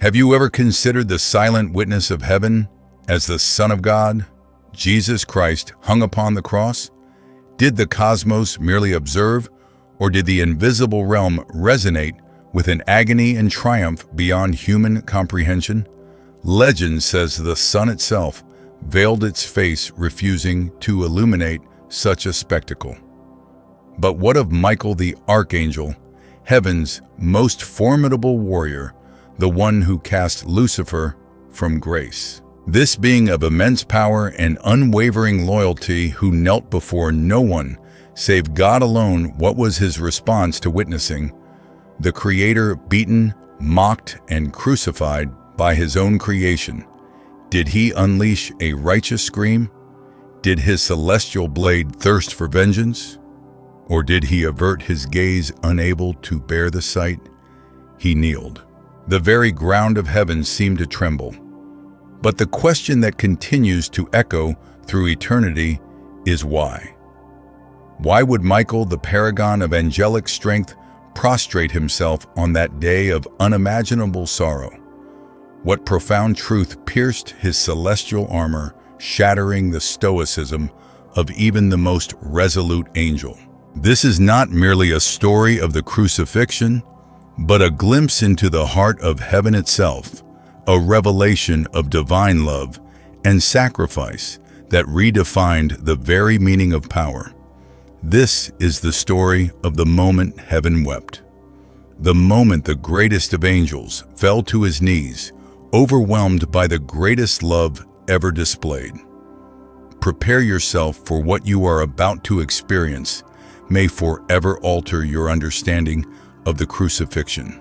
Have you ever considered the silent witness of heaven as the Son of God, Jesus Christ, hung upon the cross? Did the cosmos merely observe, or did the invisible realm resonate with an agony and triumph beyond human comprehension? Legend says the sun itself veiled its face, refusing to illuminate such a spectacle. But what of Michael the archangel, heaven's most formidable warrior, the one who cast Lucifer from grace? This being of immense power and unwavering loyalty, who knelt before no one save God alone, what was his response to witnessing the Creator beaten, mocked, and crucified by his own creation? Did he unleash a righteous scream? Did his celestial blade thirst for vengeance? Or did he avert his gaze, unable to bear the sight? He kneeled. The very ground of heaven seemed to tremble. But the question that continues to echo through eternity is why? Why would Michael, the paragon of angelic strength, prostrate himself on that day of unimaginable sorrow? What profound truth pierced his celestial armor, shattering the stoicism of even the most resolute angel? This is not merely a story of the crucifixion, but a glimpse into the heart of heaven itself, a revelation of divine love and sacrifice that redefined the very meaning of power. This is the story of the moment heaven wept. The moment the greatest of angels fell to his knees, overwhelmed by the greatest love ever displayed. Prepare yourself, for what you are about to experience may forever alter your understanding of the crucifixion.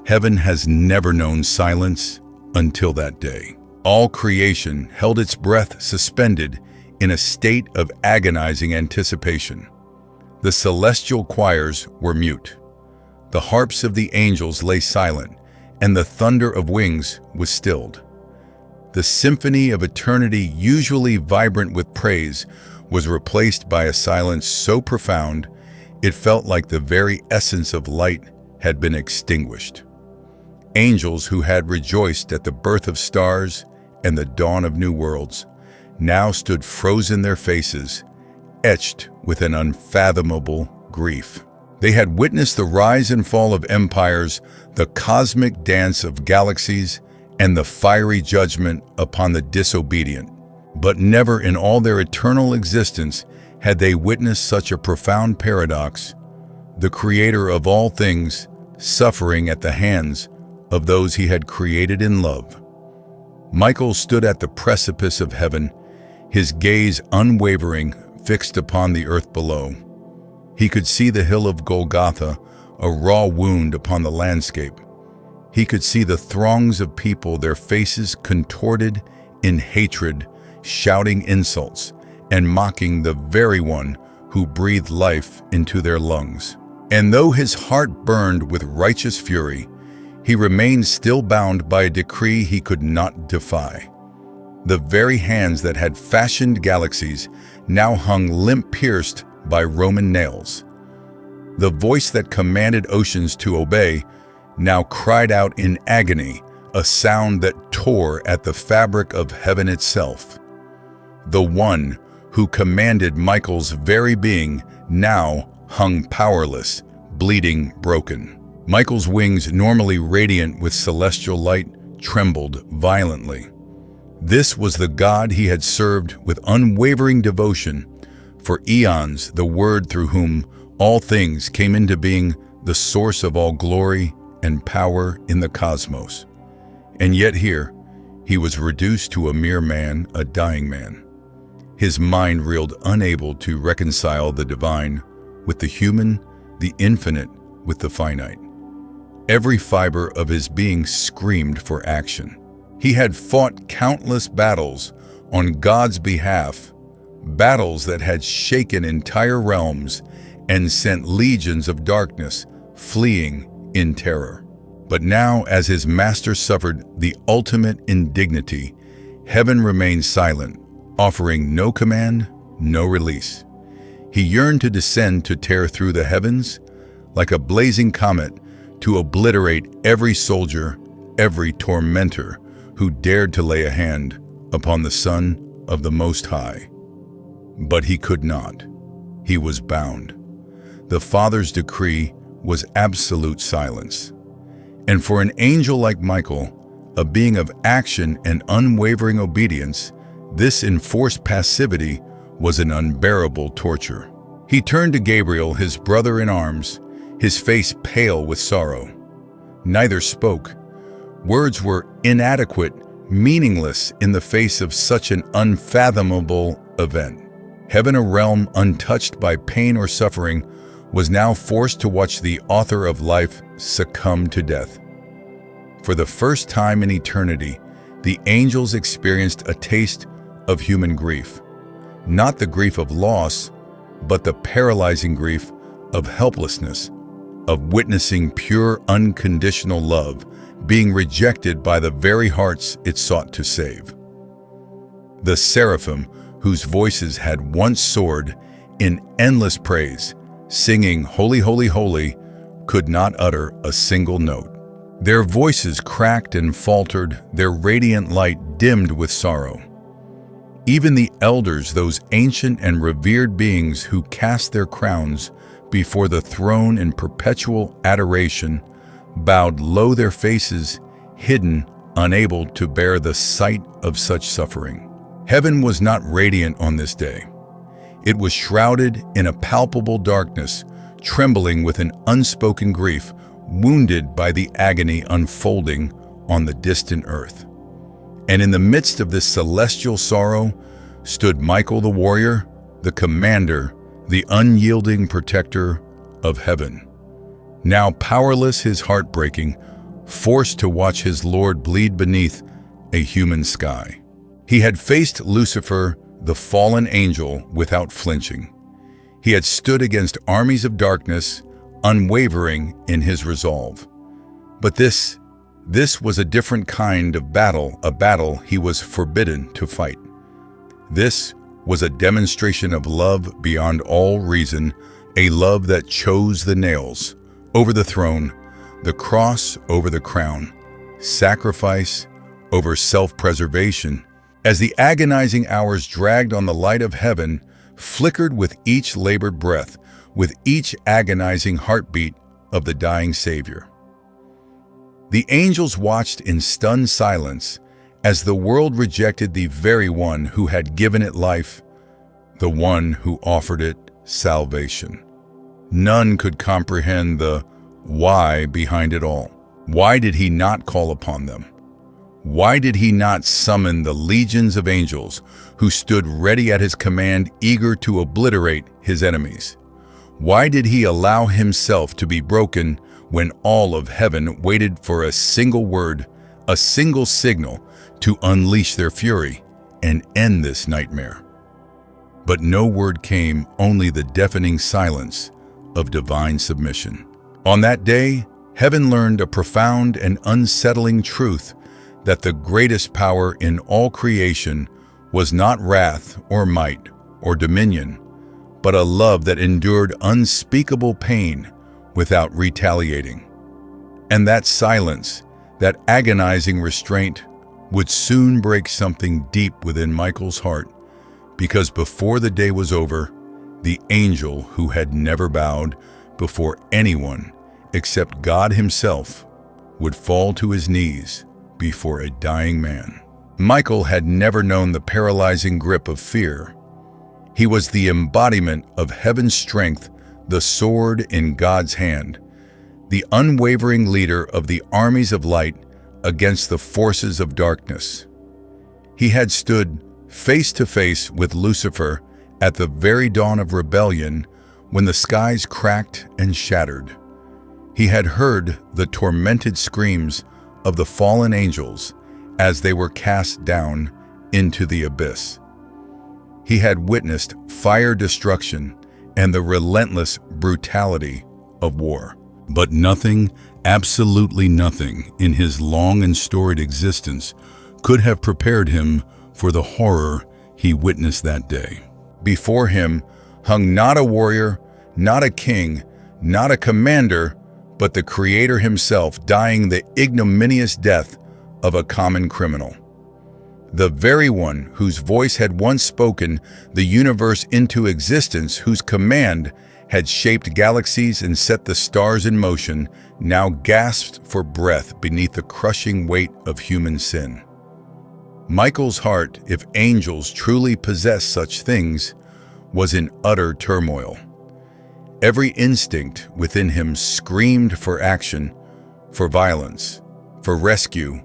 Heaven has never known silence until that day. All creation held its breath suspended in a state of agonizing anticipation. The celestial choirs were mute. The harps of the angels lay silent, and the thunder of wings was stilled. The symphony of eternity, usually vibrant with praise, was replaced by a silence so profound it felt like the very essence of light had been extinguished. Angels who had rejoiced at the birth of stars and the dawn of new worlds now stood frozen, their faces etched with an unfathomable grief. They had witnessed the rise and fall of empires, the cosmic dance of galaxies, and the fiery judgment upon the disobedient. But never in all their eternal existence had they witnessed such a profound paradox: the Creator of all things suffering at the hands of those he had created in love. Michael stood at the precipice of heaven, his gaze unwavering, fixed upon the earth below. He could see the hill of Golgotha, a raw wound upon the landscape. He could see the throngs of people, their faces contorted in hatred, shouting insults and mocking the very one who breathed life into their lungs. And though his heart burned with righteous fury, he remained still, bound by a decree he could not defy. The very hands that had fashioned galaxies now hung limp, pierced by Roman nails. The voice that commanded oceans to obey now cried out in agony, a sound that tore at the fabric of heaven itself. The one who commanded Michael's very being now hung powerless, bleeding, broken. Michael's wings, normally radiant with celestial light, trembled violently. This was the God he had served with unwavering devotion for eons, the Word through whom all things came into being, the source of all glory and power in the cosmos. And yet here, he was reduced to a mere man, a dying man. His mind reeled, unable to reconcile the divine with the human, the infinite with the finite. Every fiber of his being screamed for action. He had fought countless battles on God's behalf, battles that had shaken entire realms and sent legions of darkness fleeing in terror. But now, as his master suffered the ultimate indignity, heaven remained silent, offering no command, no release. He yearned to descend, to tear through the heavens like a blazing comet, to obliterate every soldier, every tormentor who dared to lay a hand upon the Son of the Most High. But he could not. He was bound. The Father's decree was absolute silence. And for an angel like Michael, a being of action and unwavering obedience, this enforced passivity was an unbearable torture. He turned to Gabriel, his brother in arms, his face pale with sorrow. Neither spoke. Words were inadequate, meaningless in the face of such an unfathomable event. Heaven, a realm untouched by pain or suffering, was now forced to watch the author of life succumb to death. For the first time in eternity, the angels experienced a taste of human grief. Not the grief of loss, but the paralyzing grief of helplessness, of witnessing pure, unconditional love being rejected by the very hearts it sought to save. The seraphim, whose voices had once soared in endless praise, singing "Holy, holy, holy," could not utter a single note. Their voices cracked and faltered, their radiant light dimmed with sorrow. Even the elders, those ancient and revered beings who cast their crowns before the throne in perpetual adoration, bowed low, their faces hidden, unable to bear the sight of such suffering. Heaven was not radiant on this day. It was shrouded in a palpable darkness, trembling with an unspoken grief, wounded by the agony unfolding on the distant earth. And in the midst of this celestial sorrow stood Michael the warrior, the commander, the unyielding protector of heaven. Now powerless, his heart breaking, forced to watch his Lord bleed beneath a human sky. He had faced Lucifer, the fallen angel, without flinching. He had stood against armies of darkness, unwavering in his resolve. But this was a different kind of battle, a battle he was forbidden to fight. This was a demonstration of love beyond all reason, a love that chose the nails over the throne, the cross over the crown, sacrifice over self-preservation. As the agonizing hours dragged on, the light of heaven flickered with each labored breath, with each agonizing heartbeat of the dying Savior. The angels watched in stunned silence as the world rejected the very one who had given it life, the one who offered it salvation. None could comprehend the why behind it all. Why did he not call upon them? Why did he not summon the legions of angels who stood ready at his command, eager to obliterate his enemies? Why did he allow himself to be broken when all of heaven waited for a single word, a single signal to unleash their fury and end this nightmare? But no word came, only the deafening silence of divine submission. On that day, heaven learned a profound and unsettling truth, that the greatest power in all creation was not wrath or might or dominion, but a love that endured unspeakable pain without retaliating. And that silence, that agonizing restraint, would soon break something deep within Michael's heart, because before the day was over, the angel who had never bowed before anyone except God himself would fall to his knees before a dying man. Michael had never known the paralyzing grip of fear. He was the embodiment of heaven's strength, the sword in God's hand, the unwavering leader of the armies of light against the forces of darkness. He had stood face to face with Lucifer at the very dawn of rebellion, when the skies cracked and shattered. He had heard the tormented screams of the fallen angels as they were cast down into the abyss. He had witnessed fire destruction and the relentless brutality of war. But nothing, absolutely nothing, in his long and storied existence could have prepared him for the horror he witnessed that day. Before him hung not a warrior, not a king, not a commander, but the Creator himself dying the ignominious death of a common criminal. The very one whose voice had once spoken the universe into existence, whose command had shaped galaxies and set the stars in motion, now gasped for breath beneath the crushing weight of human sin. Michael's heart, if angels truly possessed such things, was in utter turmoil. Every instinct within him screamed for action, for violence, for rescue,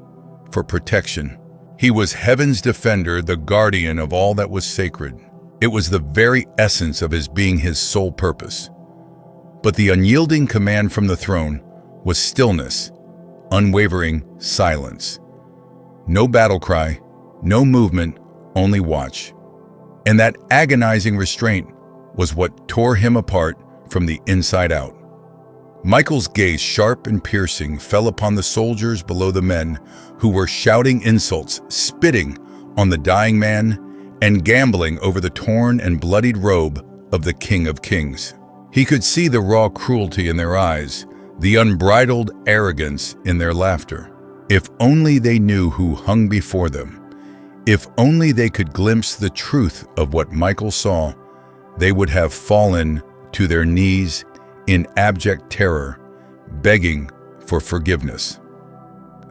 for protection. He was heaven's defender, the guardian of all that was sacred. It was the very essence of his being, his sole purpose. But the unyielding command from the throne was stillness, unwavering silence. No battle cry, no movement, only watch. And that agonizing restraint was what tore him apart from the inside out. Michael's gaze, sharp and piercing, fell upon the soldiers below, the men who were shouting insults, spitting on the dying man, and gambling over the torn and bloodied robe of the King of Kings. He could see the raw cruelty in their eyes, the unbridled arrogance in their laughter. If only they knew who hung before them. If only they could glimpse the truth of what Michael saw, they would have fallen to their knees in abject terror, begging for forgiveness.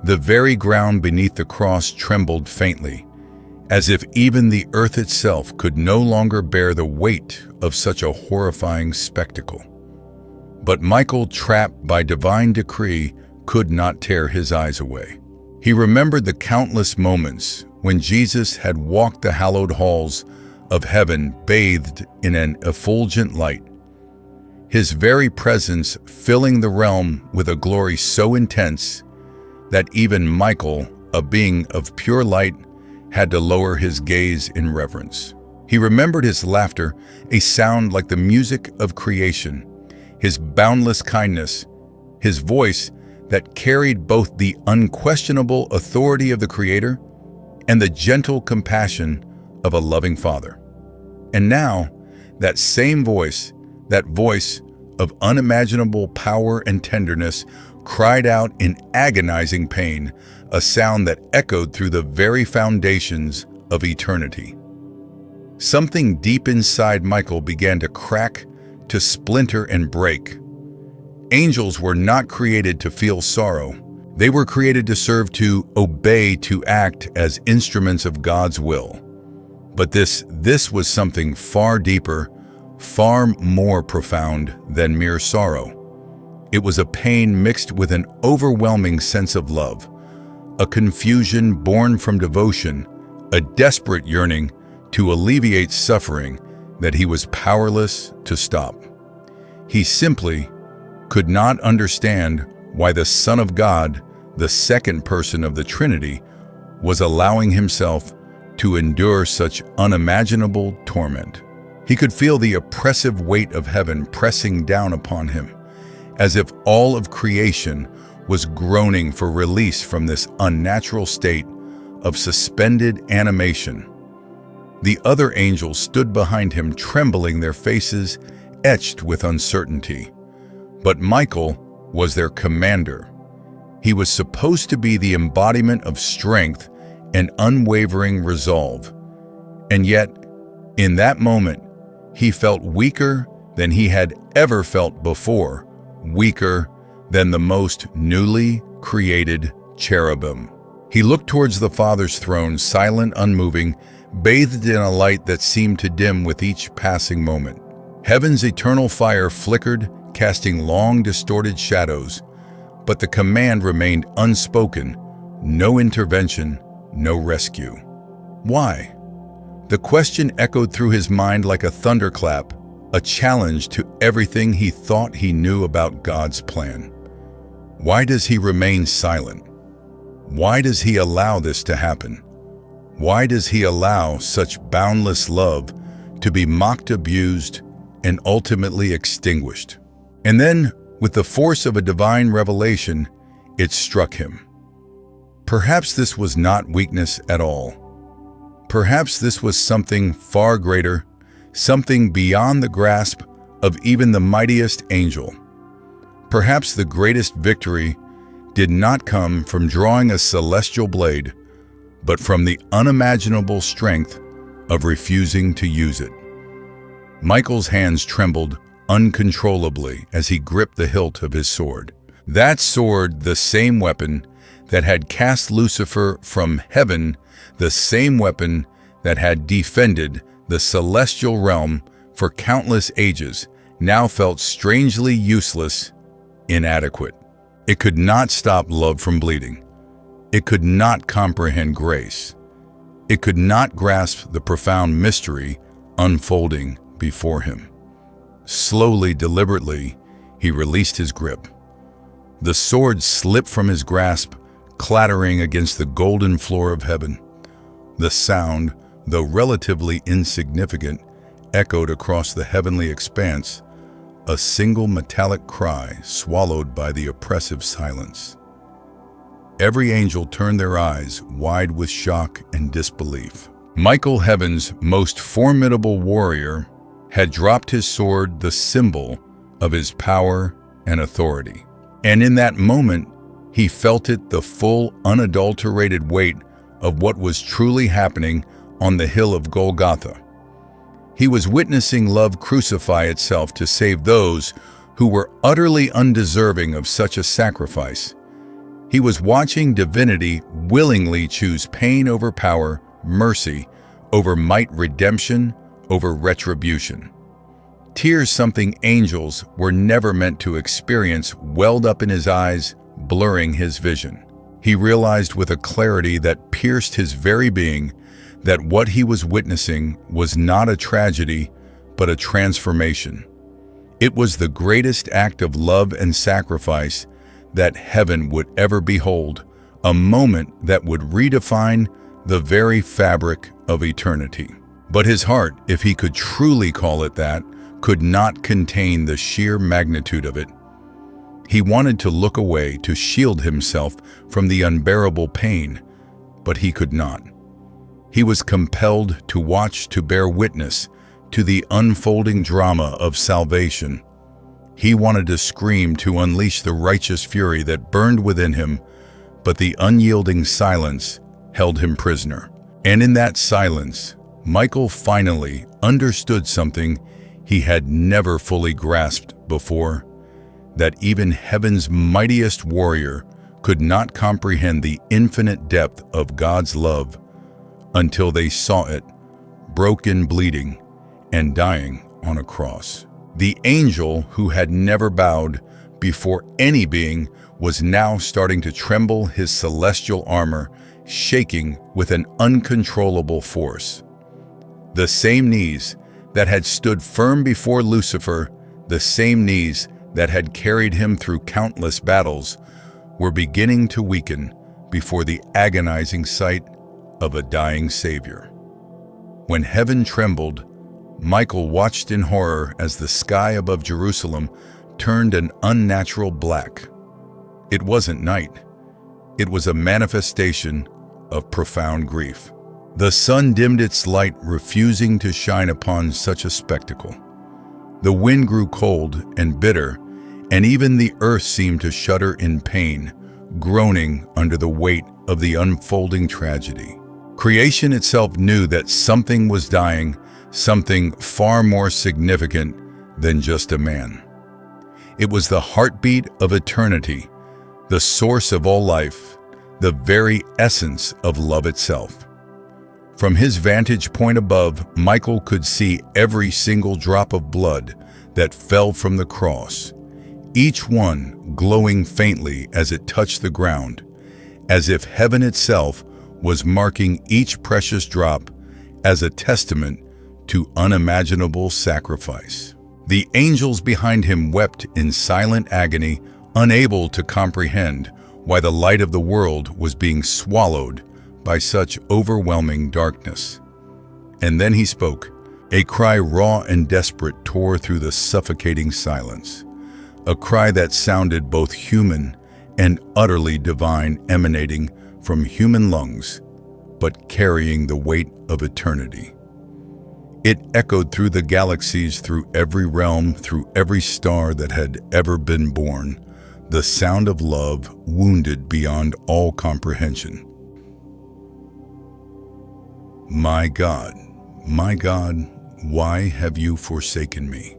The very ground beneath the cross trembled faintly, as if even the earth itself could no longer bear the weight of such a horrifying spectacle. But Michael, trapped by divine decree, could not tear his eyes away. He remembered the countless moments when Jesus had walked the hallowed halls of heaven, bathed in an effulgent light, his very presence filling the realm with a glory so intense that even Michael, a being of pure light, had to lower his gaze in reverence. He remembered his laughter, a sound like the music of creation, his boundless kindness, his voice that carried both the unquestionable authority of the Creator and the gentle compassion of a loving Father. And now, that same voice, that voice of unimaginable power and tenderness, cried out in agonizing pain, a sound that echoed through the very foundations of eternity. Something deep inside Michael began to crack, to splinter and break. Angels were not created to feel sorrow. They were created to serve, to obey, to act as instruments of God's will. But this was something far deeper, far more profound than mere sorrow. It was a pain mixed with an overwhelming sense of love, a confusion born from devotion, a desperate yearning to alleviate suffering that he was powerless to stop. He simply could not understand why the Son of God, the second person of the Trinity, was allowing himself to endure such unimaginable torment. He could feel the oppressive weight of heaven pressing down upon him, as if all of creation was groaning for release from this unnatural state of suspended animation. The other angels stood behind him, trembling, their faces etched with uncertainty. But Michael was their commander. He was supposed to be the embodiment of strength and unwavering resolve. And yet, in that moment, he felt weaker than he had ever felt before, weaker than the most newly created cherubim. He looked towards the Father's throne, silent, unmoving, bathed in a light that seemed to dim with each passing moment. Heaven's eternal fire flickered, casting long, distorted shadows, but the command remained unspoken: no intervention, no rescue. Why? The question echoed through his mind like a thunderclap, a challenge to everything he thought he knew about God's plan. Why does he remain silent? Why does he allow this to happen? Why does he allow such boundless love to be mocked, abused, and ultimately extinguished? And then, with the force of a divine revelation, it struck him. Perhaps this was not weakness at all. Perhaps this was something far greater, something beyond the grasp of even the mightiest angel. Perhaps the greatest victory did not come from drawing a celestial blade, but from the unimaginable strength of refusing to use it. Michael's hands trembled uncontrollably as he gripped the hilt of his sword. That sword, the same weapon that had cast Lucifer from heaven, the same weapon that had defended the celestial realm for countless ages, now felt strangely useless, inadequate. It could not stop love from bleeding. It could not comprehend grace. It could not grasp the profound mystery unfolding before him. Slowly, deliberately, he released his grip. The sword slipped from his grasp, clattering against the golden floor of heaven. The sound, though relatively insignificant, echoed across the heavenly expanse, a single metallic cry swallowed by the oppressive silence. Every angel turned their eyes wide with shock and disbelief. Michael, heaven's most formidable warrior, had dropped his sword, the symbol of his power and authority. And in that moment, he felt it, the full, unadulterated weight of what was truly happening on the hill of Golgotha. He was witnessing love crucify itself to save those who were utterly undeserving of such a sacrifice. He was watching divinity willingly choose pain over power, mercy over might, redemption over retribution. Tears something angels were never meant to experience welled up in his eyes, blurring his vision. He realized with a clarity that pierced his very being that what he was witnessing was not a tragedy, but a transformation. It was the greatest act of love and sacrifice that heaven would ever behold, a moment that would redefine the very fabric of eternity. But his heart, if he could truly call it that, could not contain the sheer magnitude of it. He wanted to look away, to shield himself from the unbearable pain, but he could not. He was compelled to watch, to bear witness to the unfolding drama of salvation. He wanted to scream, to unleash the righteous fury that burned within him, but the unyielding silence held him prisoner. And in that silence, Michael finally understood something he had never fully grasped before, that even heaven's mightiest warrior could not comprehend the infinite depth of God's love until they saw it, broken, bleeding, and dying on a cross. The angel who had never bowed before any being was now starting to tremble, his celestial armor shaking with an uncontrollable force. The same knees that had stood firm before Lucifer, the same knees that had carried him through countless battles, were beginning to weaken before the agonizing sight of a dying Savior. When heaven trembled, Michael watched in horror as the sky above Jerusalem turned an unnatural black. It wasn't night. It was a manifestation of profound grief. The sun dimmed its light, refusing to shine upon such a spectacle. The wind grew cold and bitter, and even the earth seemed to shudder in pain, groaning under the weight of the unfolding tragedy. Creation itself knew that something was dying, something far more significant than just a man. It was the heartbeat of eternity, the source of all life, the very essence of love itself. From his vantage point above, Michael could see every single drop of blood that fell from the cross, each one glowing faintly as it touched the ground, as if heaven itself was marking each precious drop as a testament to unimaginable sacrifice. The angels behind him wept in silent agony, unable to comprehend why the light of the world was being swallowed by such overwhelming darkness. And then he spoke. A cry raw and desperate tore through the suffocating silence, a cry that sounded both human and utterly divine, emanating from human lungs, but carrying the weight of eternity. It echoed through the galaxies, through every realm, through every star that had ever been born, the sound of love wounded beyond all comprehension. My God, why have you forsaken me?"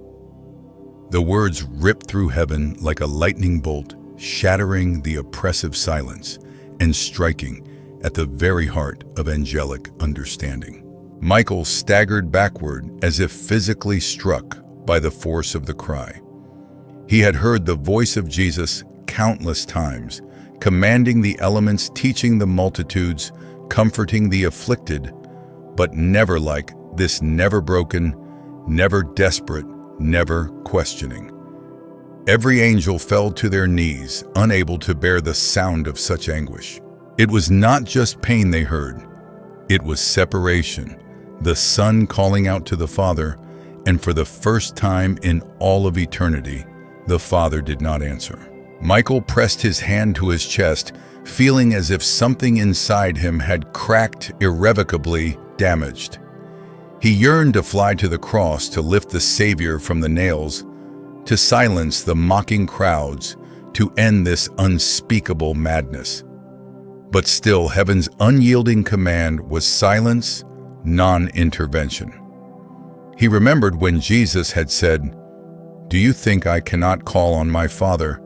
The words ripped through heaven like a lightning bolt, shattering the oppressive silence and striking at the very heart of angelic understanding. Michael staggered backward as if physically struck by the force of the cry. He had heard the voice of Jesus countless times, commanding the elements, teaching the multitudes, comforting the afflicted, but never like this, never broken, never desperate, never questioning. Every angel fell to their knees, unable to bear the sound of such anguish. It was not just pain they heard, it was separation, the Son calling out to the Father, and for the first time in all of eternity, the Father did not answer. Michael pressed his hand to his chest, feeling as if something inside him had cracked, irrevocably damaged. He yearned to fly to the cross, to lift the Savior from the nails, to silence the mocking crowds, to end this unspeakable madness. But still, heaven's unyielding command was silence, non-intervention. He remembered when Jesus had said, "Do you think I cannot call on my Father,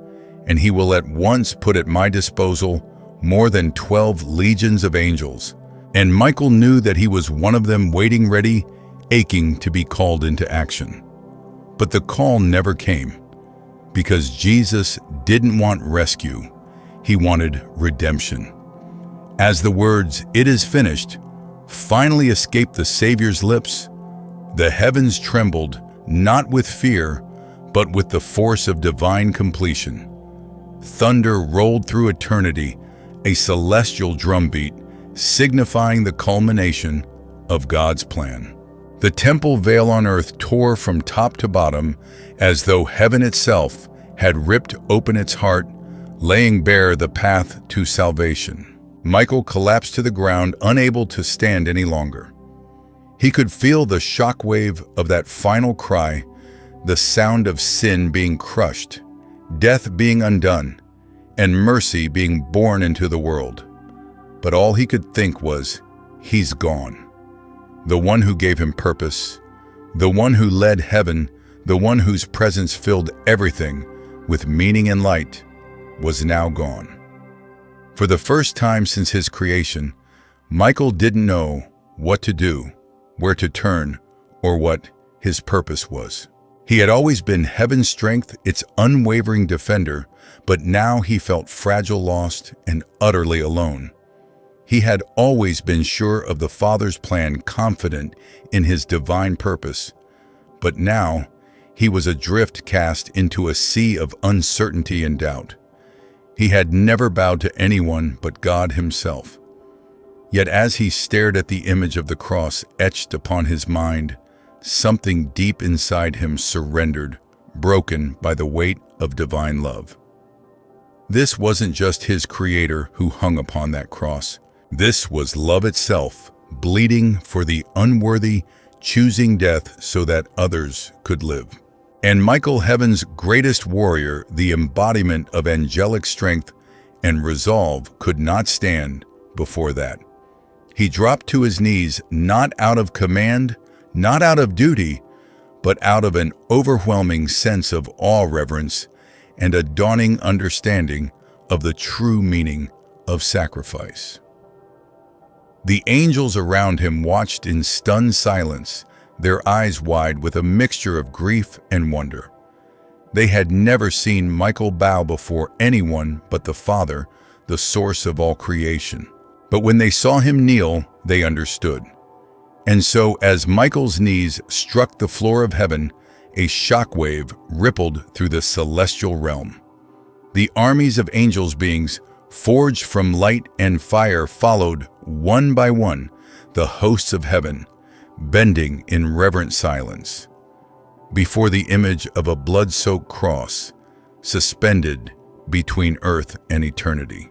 and he will at once put at my disposal more than 12 legions of angels?" And Michael knew that he was one of them, waiting ready, aching to be called into action. But the call never came, because Jesus didn't want rescue, he wanted redemption. As the words, "It is finished," finally escaped the Savior's lips, the heavens trembled, not with fear, but with the force of divine completion. Thunder rolled through eternity, a celestial drumbeat, signifying the culmination of God's plan. The temple veil on earth tore from top to bottom, as though heaven itself had ripped open its heart, laying bare the path to salvation. Michael collapsed to the ground, unable to stand any longer. He could feel the shockwave of that final cry, the sound of sin being crushed, death being undone, and mercy being born into the world. But all he could think was, he's gone. The one who gave him purpose, the one who led heaven, the one whose presence filled everything with meaning and light, was now gone. For the first time since his creation, Michael didn't know what to do, where to turn, or what his purpose was. He had always been heaven's strength, its unwavering defender, but now he felt fragile, lost, and utterly alone. He had always been sure of the Father's plan, confident in his divine purpose, but now he was adrift, cast into a sea of uncertainty and doubt. He had never bowed to anyone but God himself. Yet as he stared at the image of the cross etched upon his mind, something deep inside him surrendered, broken by the weight of divine love. This wasn't just his Creator who hung upon that cross. This was love itself, bleeding for the unworthy, choosing death so that others could live. And Michael, heaven's greatest warrior, the embodiment of angelic strength and resolve, could not stand before that. He dropped to his knees, not out of command, not out of duty, but out of an overwhelming sense of awe, reverence, and a dawning understanding of the true meaning of sacrifice. The angels around him watched in stunned silence, their eyes wide with a mixture of grief and wonder. They had never seen Michael bow before anyone but the Father, the source of all creation. But when they saw him kneel, they understood. And so, as Michael's knees struck the floor of heaven, a shockwave rippled through the celestial realm. The armies of angels beings, forged from light and fire, followed one by one the hosts of heaven, bending in reverent silence before the image of a blood-soaked cross suspended between earth and eternity.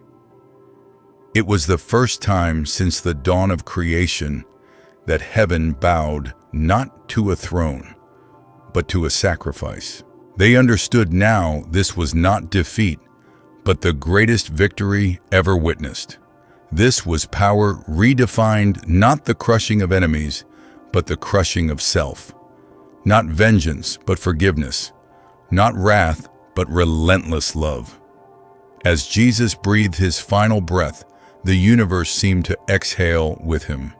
It was the first time since the dawn of creation that heaven bowed not to a throne, but to a sacrifice. They understood now this was not defeat, but the greatest victory ever witnessed. This was power redefined, not the crushing of enemies, but the crushing of self. Not vengeance, but forgiveness. Not wrath, but relentless love. As Jesus breathed his final breath, the universe seemed to exhale with him.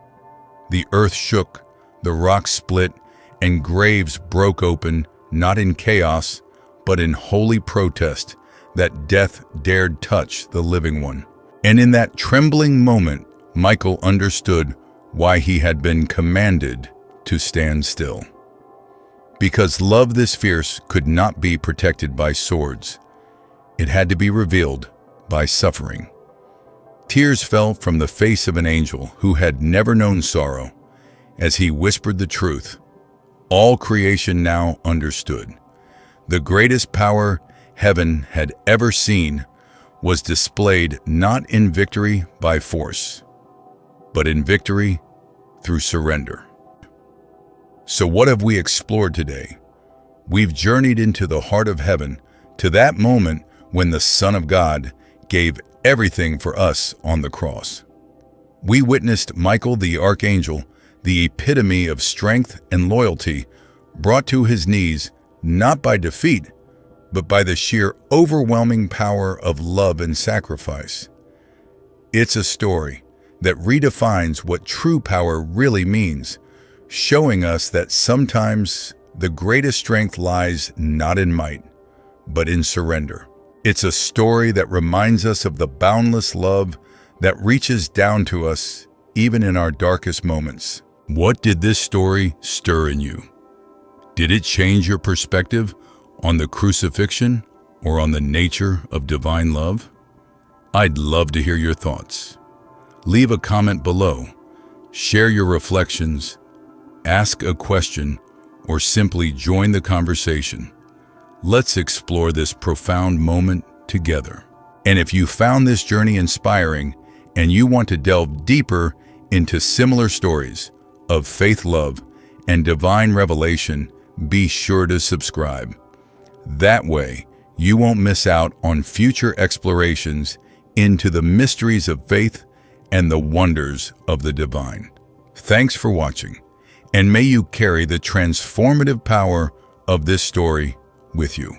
The earth shook, the rocks split, and graves broke open, not in chaos, but in holy protest that death dared touch the living one. And in that trembling moment, Michael understood why he had been commanded to stand still. Because love this fierce could not be protected by swords. It had to be revealed by suffering. Tears fell from the face of an angel who had never known sorrow as he whispered the truth. All creation now understood. The greatest power heaven had ever seen was displayed not in victory by force, but in victory through surrender. So what have we explored today? We've journeyed into the heart of heaven, to that moment when the Son of God gave everything for us on the cross. We witnessed Michael the archangel, the epitome of strength and loyalty, brought to his knees not by defeat, but by the sheer overwhelming power of love and sacrifice. It's a story that redefines what true power really means, showing us that sometimes the greatest strength lies not in might, but in surrender. It's a story that reminds us of the boundless love that reaches down to us even in our darkest moments. What did this story stir in you? Did it change your perspective on the crucifixion or on the nature of divine love? I'd love to hear your thoughts. Leave a comment below, share your reflections, ask a question, or simply join the conversation. Let's explore this profound moment together. And if you found this journey inspiring and you want to delve deeper into similar stories of faith, love, and divine revelation, be sure to subscribe. That way, you won't miss out on future explorations into the mysteries of faith and the wonders of the divine. Thanks for watching, and may you carry the transformative power of this story with you.